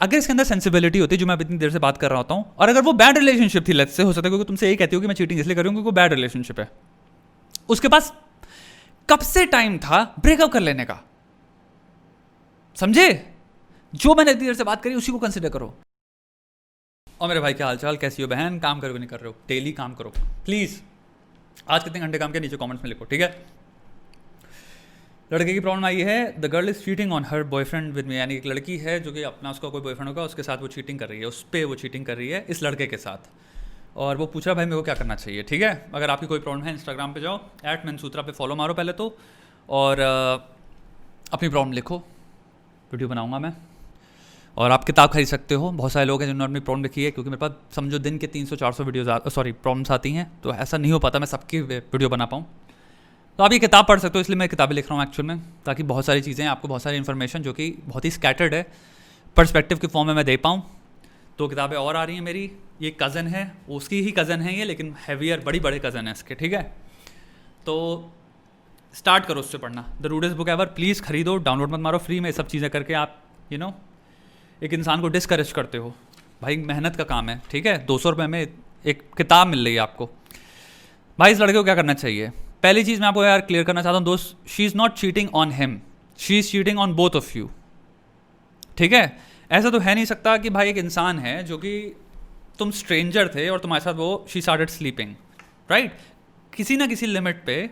अगर इसके अंदर सेंसिबिलिटी होती, जो मैं अब इतनी देर से बात कर रहा होता हूँ, और अगर वो बैड रिलेशनशिप थी, लेट्स से हो सकता है क्योंकि तुमसे यही कहती हो कि मैं चीटिंग इसलिए कर रही हूँ क्योंकि वो बैड रिलेशनशिप है, उसके पास कब से टाइम था ब्रेकअप कर लेने का। समझे? जो मैंने इतनी देर से बात करी उसी को कंसिडर करो। और मेरे भाई क्या हालचाल, कैसी हो बहन, काम करो नहीं कर रहे हो, डेली काम करो प्लीज। आज कितने घंटे काम के नीचे कमेंट्स में लिखो, ठीक है। लड़के की प्रॉब्लम आई है, the girl is cheating on her boyfriend with me, यानी एक लड़की है जो कि अपना उसका कोई बॉयफ्रेंड होगा उसके साथ वो चीटिंग कर रही है, उस पर वो चीटिंग कर रही है इस लड़के के साथ। और वो पूछ रहा भाई मेरे को क्या करना चाहिए, ठीक है। अगर आपकी कोई प्रॉब्लम है इंस्टाग्राम पे जाओ, @मनसूत्रा पे फॉलो मारो पहले तो, और अपनी प्रॉब्लम लिखो, वीडियो बनाऊंगा मैं। और आप किताब खरीद सकते हो, बहुत सारे लोग हैं जिन्होंने अपनी प्रॉब्लम लिखी है, क्योंकि मेरे पास समझो दिन के 300-400 वीडियोज़ प्रॉब्लम्स आती हैं, तो ऐसा नहीं हो पाता मैं सबकी वीडियो बना पाऊँ। तो आप ये किताब पढ़ सकते हो, इसलिए मैं किताबें लिख रहा हूँ एक्चुअल में, ताकि बहुत सारी चीज़ें आपको, बहुत सारी इन्फॉर्मेशन जो कि बहुत ही स्कैटर्ड है, पर्सपेक्टिव के फॉर्म में मैं दे पाऊँ। तो किताबें और आ रही हैं मेरी, ये कज़न है, उसकी ही कज़न है ये, लेकिन हैवियर बड़े कज़न है इसके, ठीक है। तो स्टार्ट करो उससे पढ़ना, the rudest book ever, please खरीदो, डाउनलोड मत मारो, फ्री में सब चीज़ें करके आप एक इंसान को डिस्करेज करते हो। भाई मेहनत का काम है, ठीक है, 200 रुपये में एक किताब मिल रही है आपको। भाई इस लड़के को क्या करना चाहिए? पहली चीज़ मैं आपको यार क्लियर करना चाहता हूँ दोस्त, she is not cheating on him, she is cheating on both of you, ठीक है। ऐसा तो है नहीं सकता कि भाई एक इंसान है जो कि तुम स्ट्रेंजर थे और तुम्हारे साथ वो शी स्टार्टेड स्लीपिंग, राइट। किसी ना किसी लिमिट पे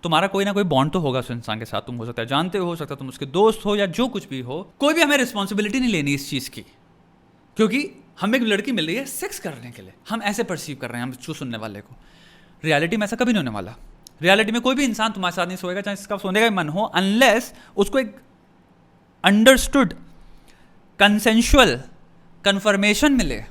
तुम्हारा कोई ना कोई बॉन्ड तो होगा उस इंसान के साथ, तुम हो सकता है जानते हो सकता है तुम उसके दोस्त हो या जो कुछ भी हो। कोई भी हमें रिस्पॉन्सिबिलिटी नहीं लेनी इस चीज़ की, क्योंकि हमें एक लड़की मिल रही है सेक्स करने के लिए, हम ऐसे परसीव कर रहे हैं हम जो सुनने वाले को। रियलिटी में ऐसा कभी नहीं होने वाला। रियलिटी में कोई भी इंसान तुम्हारे साथ नहीं सोएगा चाहे इसका सोने का मन हो, अनलेस उसको एक अंडरस्टूड कंसेंशुअल कन्फर्मेशन मिले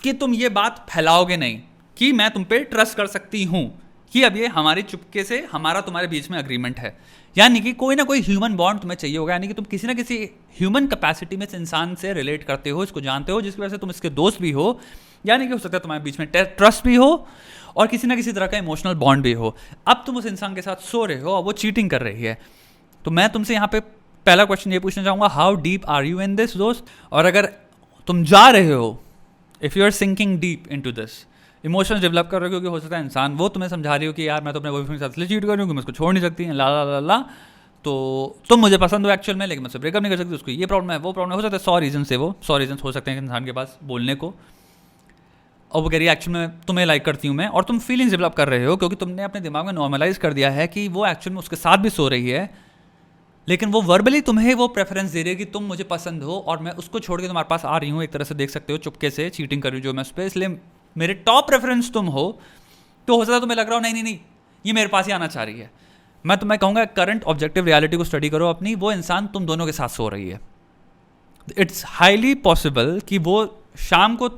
कि तुम ये बात फैलाओगे नहीं, कि मैं तुम पे ट्रस्ट कर सकती हूँ, कि अब ये हमारी चुपके से हमारा तुम्हारे बीच में अग्रीमेंट है। यानी कि कोई ना कोई ह्यूमन बॉन्ड तुम्हें चाहिए होगा, यानी कि तुम किसी ना किसी ह्यूमन कैपेसिटी में इस इंसान से रिलेट करते हो, इसको जानते हो, जिसकी वजह से तुम इसके दोस्त भी हो, यानी कि हो सकता है तुम्हारे बीच में ट्रस्ट भी हो और किसी ना किसी तरह का इमोशनल बॉन्ड भी हो। अब तुम उस इंसान के साथ सो रहे हो और वो चीटिंग कर रही है, तो मैं तुमसे यहाँ पे पहला क्वेश्चन ये पूछना चाहूँगा, how deep are you in this दोस्त। और अगर तुम जा रहे हो, if you are sinking deep into this, emotions develop कर रहे हो, क्योंकि हो सकता है इंसान वो तुम्हें समझा रही हो कि यार मैं तो अपने बॉयफ्रेंड के साथ इसलिए चीट कर रही हूँ कि मैं उसको छोड़ नहीं सकती, ला ला ला ला, तो तुम मुझे पसंद हो एक्चुअल में, लेकिन मैं उससे ब्रेकअप नहीं कर सकती, उसको ये प्रॉब्लम है वो प्रॉब्लम, हो सकता है 100 रीजन से, वो 100 रीजन हो सकते हैं इंसान के पास बोलने को, और वो कह रही है एक्चुअल में तुम्हें लाइक करती हूँ मैं, और तुम फीलिंग्स डेवलप कर रहे हो क्योंकि तुमने अपने दिमाग में नॉर्मलाइज कर दिया है कि वो एक्चुअल में उसके साथ भी सो रही है, लेकिन वो वर्बली तुम्हें वो प्रेफरेंस दे रही है कि तुम मुझे पसंद हो और मैं उसको छोड़ के तुम्हारे पास आ रही हूँ, एक तरह से देख सकते हो चुपके से चीटिंग कर रही हूँ जो मैं उस पर, इसलिए मेरे टॉप प्रेफरेंस तुम हो। तो हो सकता है तुम्हें लग रहा हो नहीं ये मेरे पास ही आना चाह रही है। मैं तुम्हें कहूँगा करंट ऑब्जेक्टिव रियलिटी को स्टडी करो अपनी, वो इंसान तुम दोनों के साथ सो रही है। इट्स हाईली पॉसिबल कि वो शाम को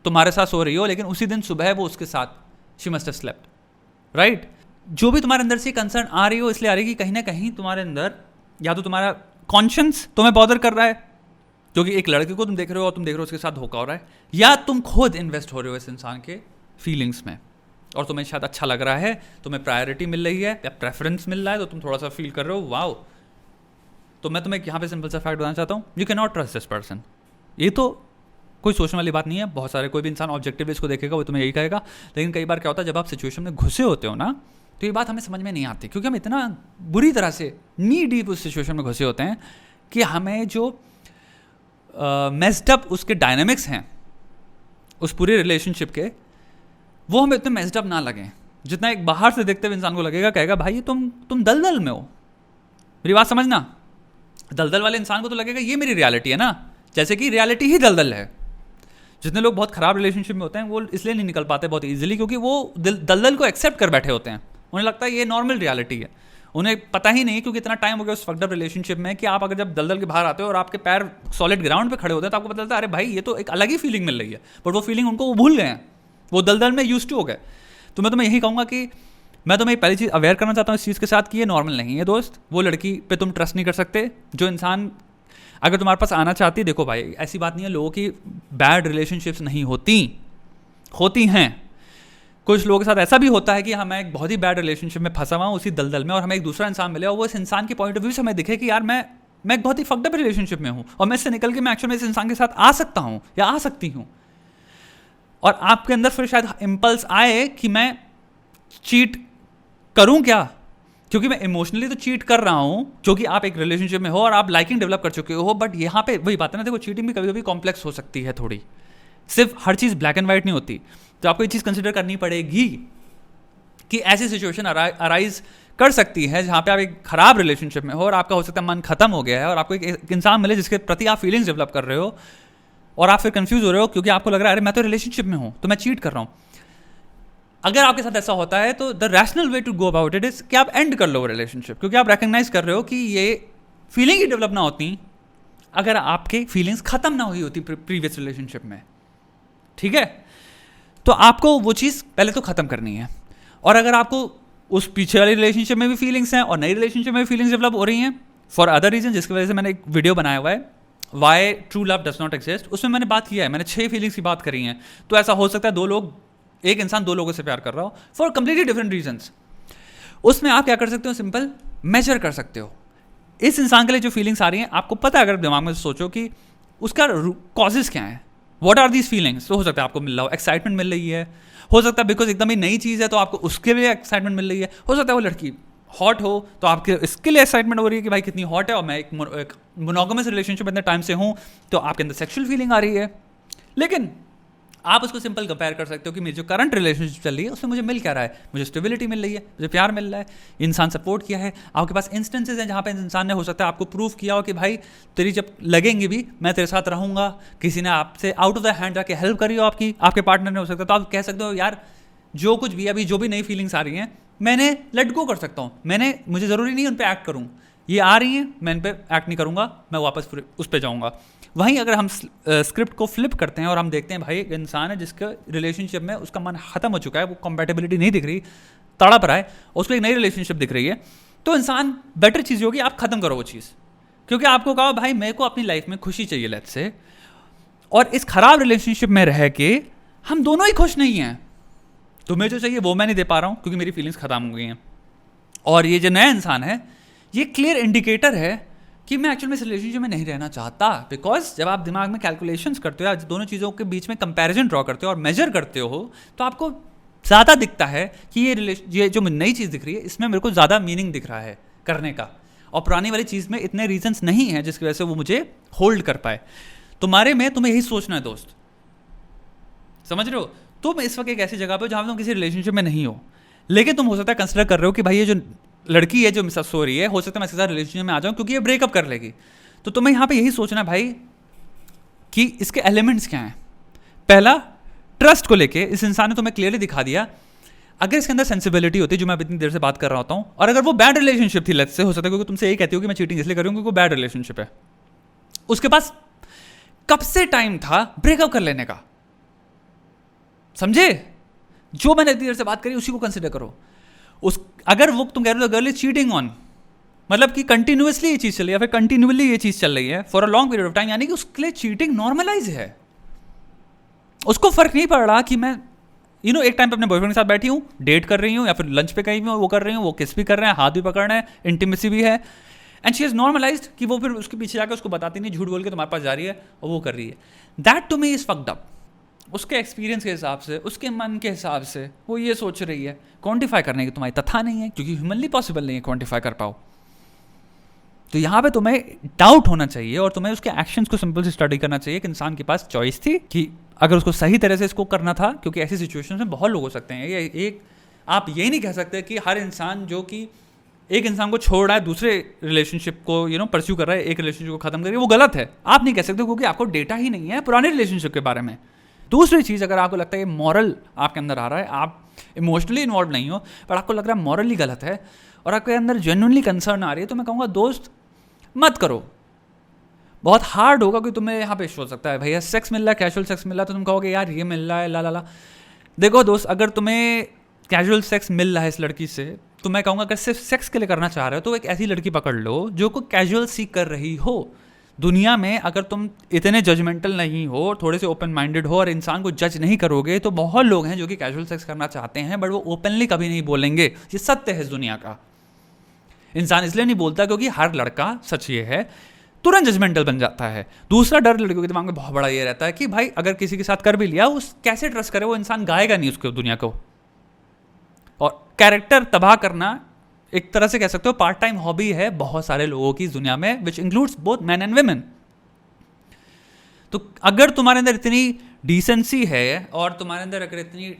तुम्हारे साथ सो रही हो, लेकिन उसी दिन सुबह वो उसके साथ she must have slept, right. जो भी तुम्हारे अंदर से कंसर्न आ रही हो, इसलिए आ रही है कि कहीं ना कहीं तुम्हारे अंदर या तो तुम्हारा कॉन्शियंस तुम्हें बॉदर कर रहा है, क्योंकि एक लड़के को तुम देख रहे हो और तुम देख रहे हो उसके साथ धोखा हो रहा है, या तुम खुद इन्वेस्ट हो रहे हो इस इंसान के फीलिंग्स में और तुम्हें शायद अच्छा लग रहा है, तुम्हें प्रायोरिटी मिल रही है या प्रेफरेंस मिल रहा है, तो तुम थोड़ा सा फील कर रहे हो वाओ। तो मैं तुम्हें यहाँ पे सिंपल सा फैक्ट बताना चाहता हूँ, you can not trust this person. ये तो कोई सोचने वाली बात नहीं है, बहुत सारे कोई भी इंसान ऑब्जेक्टिव इसको देखेगा वो तुम्हें यही कहेगा, लेकिन कई बार क्या होता है जब आप सिचुएशन में घुसे होते हो ना, तो ये बात हमें समझ में नहीं आती, क्योंकि हम इतना बुरी तरह से नी डीप उस सिचुएशन में घुसे होते हैं कि हमें जो मेस्ड अप उसके डायनामिक्स हैं उस पूरे रिलेशनशिप के, वो हमें इतने मेस्ड अप ना लगें जितना एक बाहर से देखते हुए इंसान को लगेगा, कहेगा भाई तुम दलदल में हो। मेरी बात समझना, दलदल वाले इंसान को तो लगेगा ये मेरी रियलिटी है ना, जैसे कि रियलिटी ही दलदल है। जितने लोग बहुत ख़राब रिलेशनशिप में होते हैं वो इसलिए नहीं निकल पाते बहुत ईजिली, क्योंकि वो दलदल को एक्सेप्ट कर बैठे होते हैं, उन्हें लगता है ये नॉर्मल रियलिटी है। उन्हें पता ही नहीं, क्योंकि इतना टाइम हो गया उस फक्ड अप रिलेशनशिप में कि आप अगर जब दलदल के बाहर आते हो और आपके पैर सॉलिड ग्राउंड पे खड़े होते हैं तो आपको पता चलता है अरे भाई ये तो एक अलग ही फीलिंग मिल रही है, बट वो फीलिंग उनको वो भूल गए हैं, वो दलदल में यूज्ड टू हो गए। तो मैं तुम्हें यही कहूँगा कि मैं तुम्हें पहली चीज़ अवेयर करना चाहता हूँ इस चीज़ के साथ कि ये नॉर्मल नहीं है दोस्त। वो लड़की पे तुम ट्रस्ट नहीं कर सकते, जो इंसान अगर तुम्हारे पास आना चाहती, देखो भाई ऐसी बात नहीं है लोगों की बैड रिलेशनशिप्स नहीं होती हैं। कुछ लोगों के साथ ऐसा भी होता है कि हमें एक बहुत ही बैड रिलेशनशिप में फंसा हुआ हूँ उसी दलदल में, और हमें एक दूसरा इंसान मिले और वो इस इंसान की पॉइंट ऑफ व्यू से हमें दिखे कि यार मैं मैं एक बहुत ही फक्ड अप रिलेशनशिप में हूँ और मैं इससे निकल के मैं एक्चुअल में इस इंसान के साथ आ सकता हूँ या आ सकती हूँ, और आपके अंदर फिर शायद इम्पल्स आए कि मैं चीट करूँ क्या, क्योंकि मैं इमोशनली तो चीट कर रहा हूँ, क्योंकि आप एक रिलेशनशिप में हो और आप लाइकिंग डेवलप कर चुके हो। बट यहाँ पे वही बात है ना, देखो चीटिंग भी कभी कभी कॉम्प्लेक्स हो सकती है थोड़ी, सिर्फ हर चीज़ ब्लैक एंड वाइट नहीं होती। तो आपको ये चीज़ कंसिडर करनी पड़ेगी कि ऐसी सिचुएशन अराइज कर सकती है जहाँ पे आप एक खराब रिलेशनशिप में हो और आपका हो सकता है मन खत्म हो गया है और आपको एक इंसान मिले जिसके प्रति आप फीलिंग्स डेवलप कर रहे हो और आप फिर कंफ्यूज हो रहे हो क्योंकि आपको लग रहा है अरे मैं तो रिलेशनशिप में हूँ तो मैं चीट कर रहा हूँ। अगर आपके साथ ऐसा होता है तो the rational way to go about it is कि आप एंड कर लो रिलेशनशिप, क्योंकि आप रिकग्नाइज कर रहे हो कि ये फीलिंग ही डेवलप ना होती अगर आपके फीलिंग्स खत्म ना हुई होती प्रीवियस रिलेशनशिप में। ठीक है, तो आपको वो चीज़ पहले तो ख़त्म करनी है। और अगर आपको उस पीछे वाली रिलेशनशिप में भी फीलिंग्स हैं और नई रिलेशनशिप में भी फीलिंग्स डेवलप हो रही हैं फॉर अदर रीजन, जिसकी वजह से मैंने एक वीडियो बनाया हुआ है why true love does not exist, उसमें मैंने बात किया है, मैंने 6 फीलिंग्स की बात करी हैं। तो ऐसा हो सकता है एक इंसान 2 लोगों से प्यार कर रहा हो फॉर कंप्लीटली डिफरेंट रीजंस। उसमें आप क्या कर सकते हो, सिंपल मेजर कर सकते हो इस इंसान के लिए जो फीलिंग्स आ रही हैं। आपको पता है, अगर दिमाग में सोचो कि उसका कॉजेज क्या है, व्हाट आर दीज फीलिंग्स। तो हो सकता है आपको मिल रहा हो एक्साइटमेंट मिल रही है, हो सकता है बिकॉज एकदम ही नई चीज़ है तो आपको उसके लिए एक्साइटमेंट मिल रही है, हो सकता है वो लड़की हॉट हो तो आपके इसके लिए एक्साइटमेंट हो रही है कि भाई कितनी हॉट है और मैं एक मोनोगमस रिलेशनशिप इतने टाइम से हूँ तो आपके अंदर सेक्सुअल फीलिंग आ रही है। लेकिन आप उसको सिंपल कंपेयर कर सकते हो कि मेरी जो करंट रिलेशनशिप चल रही है उसमें मुझे मिल क्या रहा है, मुझे स्टेबिलिटी मिल रही है, मुझे प्यार मिल रहा है, इंसान सपोर्ट किया है। आपके पास इंस्टेंसेज हैं जहाँ पे इंसान ने हो सकता है आपको प्रूव किया हो कि भाई तेरी जब लगेंगी भी मैं तेरे साथ रहूँगा। किसी ने आपसे आउट ऑफ द हैंड जाके हेल्प करी हो आपके पार्टनर ने हो सकता है, तो आप कह सकते हो यार जो कुछ भी अभी जो भी नई फीलिंग्स आ रही हैं मैंने लेट गो कर सकता हूँ, मुझे ज़रूरी नहीं उन पर एक्ट करूँ, ये आ रही हैं मैं इन पर एक्ट नहीं करूँगा, मैं वापस उस पर जाऊँगा। वहीं अगर हम स्क्रिप्ट को फ्लिप करते हैं और हम देखते हैं भाई एक इंसान है जिसका रिलेशनशिप में उसका मन खत्म हो चुका है, वो कंपैटिबिलिटी नहीं दिख रही, तड़प रहा है, उसको एक नई रिलेशनशिप दिख रही है, तो इंसान बेटर चीज़ होगी आप ख़त्म करो वो चीज़, क्योंकि आपको कहा भाई मेरे को अपनी लाइफ में खुशी चाहिए लेट्स से, और इस खराब रिलेशनशिप में रह के हम दोनों ही खुश नहीं हैं। तुम्हें जो चाहिए वो मैं नहीं दे पा रहा हूँ क्योंकि मेरी फीलिंग्स ख़त्म हो गई हैं। और ये जो नया इंसान है ये क्लियर इंडिकेटर है कि मैं एक्चुअल में इस रिलेशनशिप में नहीं रहना चाहता। बिकॉज जब आप दिमाग में कैलकुलेशंस करते हो या दोनों चीज़ों के बीच में कंपैरिजन ड्रॉ करते हो और मेजर करते हो तो आपको ज़्यादा दिखता है कि ये जो नई चीज़ दिख रही है इसमें मेरे को ज़्यादा मीनिंग दिख रहा है करने का, और पुरानी वाली चीज़ में इतने रीजंस नहीं हैं जिसकी वजह से वो मुझे होल्ड कर पाए। तुम्हें यही सोचना है दोस्त, समझ रहे हो? तुम इस वक्त एक ऐसी जगह पे हो जहाँ तुम किसी रिलेशनशिप में नहीं हो, लेकिन तुम हो सकता है कंसिडर कर रहे हो कि भाई ये जो लड़की है जो मिस सो रही है हो सकता है मैं इसके साथ रिलेशनशिप में आ जाऊँ क्योंकि ये ब्रेकअप कर लेगी। तो तुम्हें यहाँ पे यही सोचना है भाई कि इसके एलिमेंट्स क्या हैं। पहला, ट्रस्ट को लेके इस इंसान ने तुम्हें क्लियरली दिखा दिया, अगर इसके अंदर सेंसिबिलिटी होती जो मैं इतनी देर से बात कर रहा होता हूँ, और अगर वो बैड रिलेशनशिप थी लेट्स से, हो सकता है क्योंकि तुमसे यही कहती हो कि मैं चीटिंग इसलिए कर रही हूँ क्योंकि वो बैड रिलेशनशिप है, उसके पास कब से टाइम था ब्रेकअप कर लेने का, समझे? जो मैंने इतनी देर से बात करी उसी को कंसिडर करो। अगर वो तुम कह रहे हो गर्ल इज चीटिंग ऑन, मतलब कि कंटिन्यूअसली ये चीज़ चल रही है, फिर कंटिन्यूअली ये चीज़ चल रही है for a long period of time, यानी कि उसके लिए चीटिंग नॉर्मलाइज है। उसको फर्क नहीं पड़ रहा कि मैं एक टाइम पे अपने बॉयफ्रेंड के साथ बैठी हूँ, डेट कर रही हूँ या फिर लंच पे कहीं वो कर रही हूँ, वो किस भी कर रहे हैं, हाथ भी पकड़ रहे हैं, इंटीमेसी भी है, एंड शी इज़ नॉर्मलाइज्ड कि वो फिर उसके पीछे जाकर उसको बताती नहीं, झूठ बोल के तुम्हारे पास जा रही है और वो कर रही है। That to me is fucked up. उसके एक्सपीरियंस के हिसाब से, उसके मन के हिसाब से वो ये सोच रही है, क्वांटिफाई करने की तुम्हारी तथा नहीं है क्योंकि ह्यूमनली पॉसिबल नहीं है क्वांटिफाई कर पाओ। तो यहाँ पे तुम्हें डाउट होना चाहिए और तुम्हें उसके एक्शंस को सिंपल से स्टडी करना चाहिए कि इंसान के पास चॉइस थी कि अगर उसको सही तरह से इसको करना था, क्योंकि ऐसी सिचुएशन में बहुत लोग हो सकते हैं। आप ये नहीं कह सकते कि हर इंसान जो कि एक इंसान को छोड़ रहा है दूसरे रिलेशनशिप को परस्यू कर रहा है, एक रिलेशनशिप को खत्म करिए, वो गलत है। आप नहीं कह सकते क्योंकि आपको डेटा ही नहीं है पुराने रिलेशनशिप के बारे में। दूसरी चीज़, अगर आपको लगता है ये मॉरल आपके अंदर आ रहा है, आप इमोशनली इन्वॉल्व नहीं हो पर आपको लग रहा है मॉरली गलत है और आपके अंदर जेन्युइनली कंसर्न आ रही है, तो मैं कहूँगा दोस्त मत करो। बहुत हार्ड होगा कि तुम्हें यहाँ पे इशू हो सकता है, भैया सेक्स मिल रहा है, कैजुअल सेक्स मिल रहा है, तो तुम कहोगे यार ये मिल रहा है ला। देखो दोस्त, अगर तुम्हें कैजुअल सेक्स मिल रहा है इस लड़की से, तो मैं कहूँगा अगर सिर्फ सेक्स के लिए करना चाह रहे हो तो एक ऐसी लड़की पकड़ लो जो को कैजुअल सीख कर रही हो। दुनिया में अगर तुम इतने जजमेंटल नहीं हो, थोड़े से ओपन माइंडेड हो और इंसान को जज नहीं करोगे, तो बहुत लोग हैं जो कि कैजुअल सेक्स करना चाहते हैं बट वो ओपनली कभी नहीं बोलेंगे। ये सत्य है इस दुनिया का। इंसान इसलिए नहीं बोलता क्योंकि हर लड़का, सच ये है, तुरंत जजमेंटल बन जाता है। दूसरा डर लड़कियों के दिमाग में बहुत बड़ा ये रहता है कि भाई अगर किसी के साथ कर भी लिया, उस कैसे ट्रस्ट करे, वो इंसान गाएगा नहीं उसको दुनिया को। और कैरेक्टर तबाह करना एक तरह से कह सकते हो पार्ट टाइम हॉबी है बहुत सारे लोगों की इस दुनिया में, which includes both man and women. तो अगर तुम्हारे अंदर इतनी डिसेंसी है और तुम्हारे अंदर अगर इतनी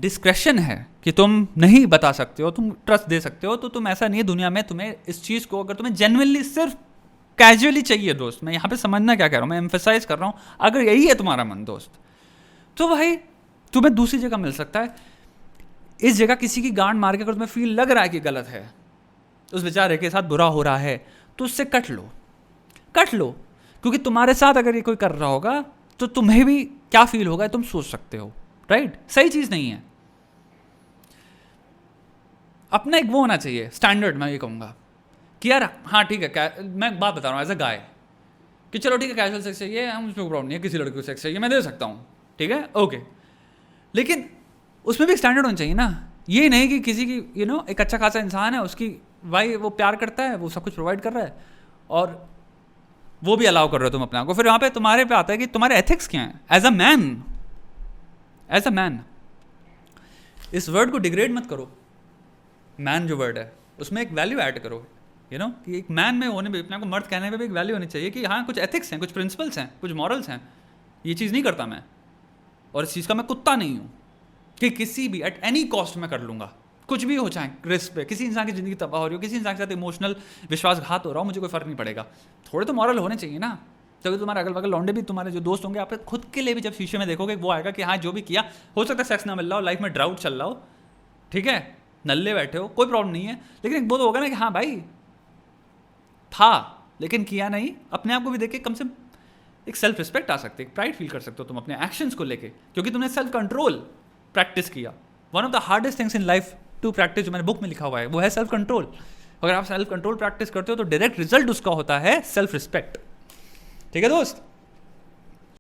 डिस्क्रेशन है कि तुम नहीं बता सकते हो, तुम ट्रस्ट दे सकते हो, तो तुम ऐसा नहीं है दुनिया में तुम्हें इस चीज़ को, अगर तुम्हें जेन्युइनली सिर्फ कैजुअली चाहिए दोस्त, मैं यहाँ पे समझना क्या कह रहा हूँ, मैं एम्फेसाइज कर रहा हूँ, अगर यही है तुम्हारा मन दोस्त, तो भाई तुम्हें दूसरी जगह मिल सकता है। इस जगह किसी की गांड मार के अगर तुम्हें फील लग रहा है कि गलत है, उस बेचारे के साथ बुरा हो रहा है, तो उससे कट लो, क्योंकि तुम्हारे साथ अगर ये कोई कर रहा होगा तो तुम्हें भी क्या फील होगा तुम सोच सकते हो, राइट? सही चीज़ नहीं है। अपना एक वो होना चाहिए स्टैंडर्ड, मैं ये कहूँगा कि यार हाँ ठीक है, मैं बात बता रहा हूँ एज अ गाय कि चलो ठीक है कैजुअल सेक्स चाहिए, हम उसमें प्रॉब्लम नहीं है, किसी लड़की को सेक्स चाहिए मैं दे सकता हूँ, ठीक है ओके, लेकिन उसमें भी एक स्टैंडर्ड होना चाहिए ना। ये नहीं कि किसी की एक अच्छा खासा इंसान है, उसकी भाई वो प्यार करता है, वो सब कुछ प्रोवाइड कर रहा है और वो भी अलाउ कर रहे हो तुम अपने आप को, फिर वहाँ पे तुम्हारे पे आता है कि तुम्हारे एथिक्स क्या हैं एज अ मैन। इस वर्ड को डिग्रेड मत करो, मैन जो वर्ड है उसमें एक वैल्यू ऐड करो, कि एक मैन में होने में, अपने को मर्द कहने में भी एक वैल्यू होनी चाहिए कि हाँ कुछ एथिक्स हैं, कुछ प्रिंसिपल्स हैं, कुछ मॉरल्स हैं, ये चीज़ नहीं करता मैं, और इस चीज़ का मैं कुत्ता नहीं हूँ कि किसी भी एट एनी कॉस्ट में कर लूँगा, कुछ भी हो चाहे रिस्क पे, किसी इंसान की ज़िंदगी तबाह हो रही हो, किसी इंसान के साथ इमोशनल विश्वासघात हो रहा हो, मुझे कोई फ़र्क नहीं पड़ेगा, थोड़े तो मॉरल होने चाहिए ना। तभी तुम्हारे अगल बगल लौंडे भी, तुम्हारे जो दोस्त होंगे, आप खुद के लिए भी जब शीशे में देखोगे वो आएगा कि हाँ जो भी किया, हो सकता है सेक्स ना मिल रहा हो, लाइफ में ड्राउट चल रहा हो, ठीक है, नल्ले बैठे हो, कोई प्रॉब्लम नहीं है, लेकिन एक वो तो होगा ना कि हाँ भाई था लेकिन किया नहीं, अपने आप को भी देख के कम से एक सेल्फ रिस्पेक्ट आ सकती है, प्राइड फील कर सकते हो तुम अपने एक्शंस को लेके, क्योंकि तुमने सेल्फ कंट्रोल प्रैक्टिस किया। One of the hardest things in life to practice, जो मैंने बुक में लिखा हुआ है, वो है सेल्फ कंट्रोल। अगर आप सेल्फ कंट्रोल प्रैक्टिस करते हो तो डायरेक्ट रिजल्ट उसका होता है सेल्फ रिस्पेक्ट। ठीक है दोस्त?